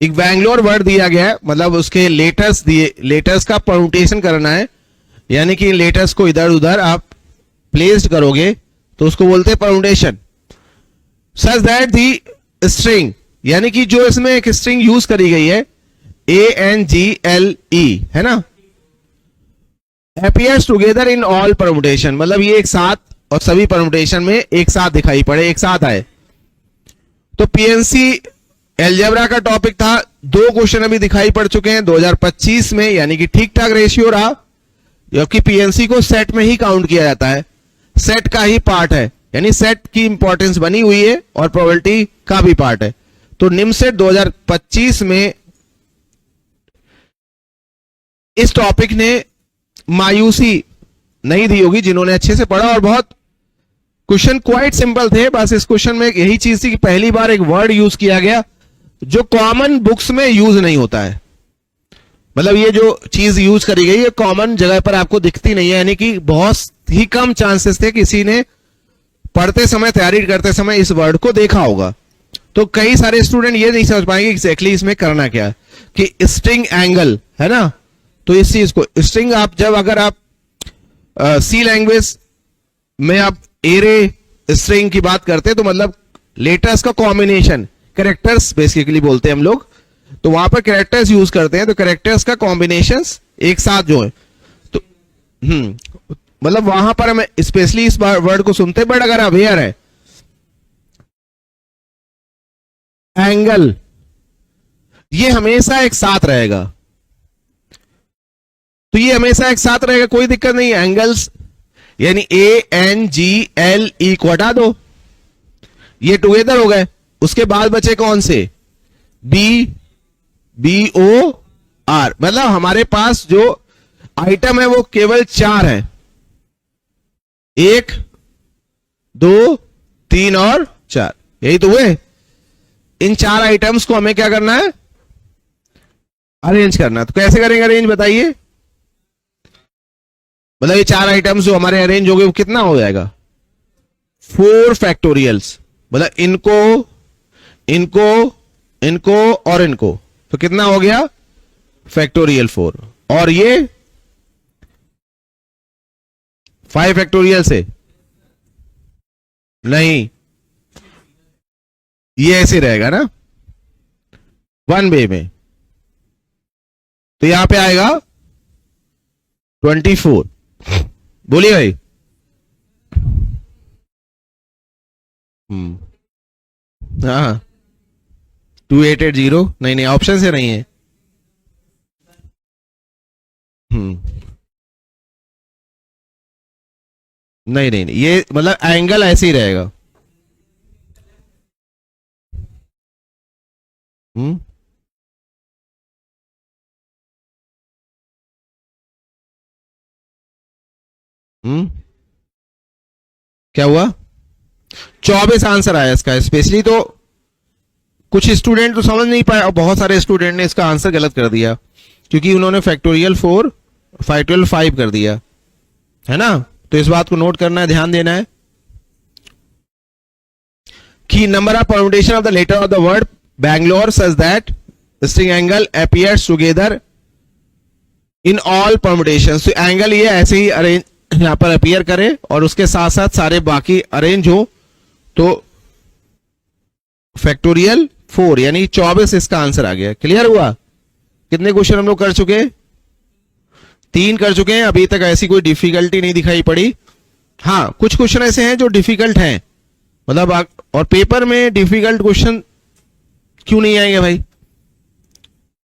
एक बैंगलोर वर्ड दिया गया है, मतलब उसके लेटर्स दिए, लेटर्स का परम्यूटेशन करना है, यानी कि लेटर्स को इधर उधर आप प्लेस्ड करोगे तो उसको बोलते हैं permutation. Such that the string, यानी कि जो इसमें एक स्ट्रिंग यूज करी गई है ANGLE, है ना, appears together in all permutation, मतलब ये एक साथ और सभी परम्यूटेशन में एक साथ दिखाई पड़े, एक साथ आए। तो पीएनसी एलजेब्रा का टॉपिक था, 2 क्वेश्चन अभी दिखाई पड़ चुके हैं 2025 में, यानी कि ठीक ठाक रेशियो रहा, जबकि पीएनसी को सेट में ही काउंट किया जाता है, सेट का ही पार्ट है, यानी सेट की इंपॉर्टेंस बनी हुई है और प्रोबेबिलिटी का भी पार्ट है। तो निमसेट 2025 में इस टॉपिक ने मायूसी नहीं दी होगी जिन्होंने अच्छे से पढ़ा, और बहुत क्वेश्चन क्वाइट सिंपल थे। बस इस क्वेश्चन में यही चीज थी कि पहली बार एक वर्ड यूज किया गया जो कॉमन बुक्स में यूज नहीं होता है, मतलब ये जो चीज यूज करी गई है कॉमन जगह पर आपको दिखती नहीं है, यानी कि बहुत ही कम चांसेस थे किसी ने पढ़ते समय, तैयारी करते समय इस वर्ड को देखा होगा। तो कई सारे स्टूडेंट ये नहीं समझ पाएंगे एग्जैक्टली इसमें करना क्या है, कि स्ट्रिंग एंगल है ना, तो इस चीज को स्ट्रिंग आप जब अगर आप सी लैंग्वेज में आप एरे स्ट्रिंग की बात करते हैं तो मतलब लेटर्स का कॉम्बिनेशन, कैरेक्टर्स बेसिकली बोलते हैं हम लोग, तो वहां पर कैरेक्टर्स यूज करते हैं, तो कैरेक्टर्स का कॉम्बिनेशंस एक साथ जो है, तो मतलब वहां पर हम स्पेशली इस वर्ड को सुनते हैं। बट अगर अवेयर है एंगल, ये हमेशा एक साथ रहेगा, तो ये हमेशा एक साथ रहेगा, कोई दिक्कत नहीं है। एंगल्स यानी ANGLE को हटा दो, ये टुगेदर हो गए, उसके बाद बचे कौन से, BOR, मतलब हमारे पास जो आइटम है वो केवल 4 है, 1 2 3 और 4, यही तो हुए। इन 4 आइटम्स को हमें क्या करना है, अरेंज करना है। तो कैसे करेंगे अरेंज बताइए, मतलब ये 4 आइटम्स जो हमारे अरेंज हो गए वो कितना हो जाएगा, 4 फैक्टोरियल्स, मतलब इनको इनको इनको और इनको, तो कितना हो गया फैक्टोरियल 4, और ये 5 फैक्टोरियल से नहीं, ये ऐसे रहेगा ना 1 वे में, तो यहां पे आएगा 24। बोलिए भाई। हाँ 2880, नहीं ऑप्शन से नहीं है। नहीं, ये मतलब एंगल ऐसे ही रहेगा। क्या हुआ, 24 आंसर आया इसका। स्पेशली तो कुछ स्टूडेंट तो समझ नहीं पाए और बहुत सारे स्टूडेंट ने इसका आंसर गलत कर दिया, क्योंकि उन्होंने फैक्टोरियल 4 फैक्टोरियल 5 कर दिया है ना। तो इस बात को नोट करना है, ध्यान देना है कि number of permutation of the letter of the word Bangalore such that string angle appears together in all permutations. तो एंगल ये ऐसे ही अरेंज यहां पर अपीयर करे और उसके साथ साथ सारे बाकी अरेंज हो, तो फैक्टोरियल 4 यानी 24 इसका आंसर आ गया। क्लियर हुआ। कितने क्वेश्चन हम लोग कर चुके हैं, 3 कर चुके हैं। अभी तक ऐसी कोई डिफिकल्टी नहीं दिखाई पड़ी। हाँ कुछ क्वेश्चन ऐसे हैं जो डिफिकल्ट हैं, मतलब और पेपर में डिफिकल्ट क्वेश्चन क्यों नहीं आएंगे भाई,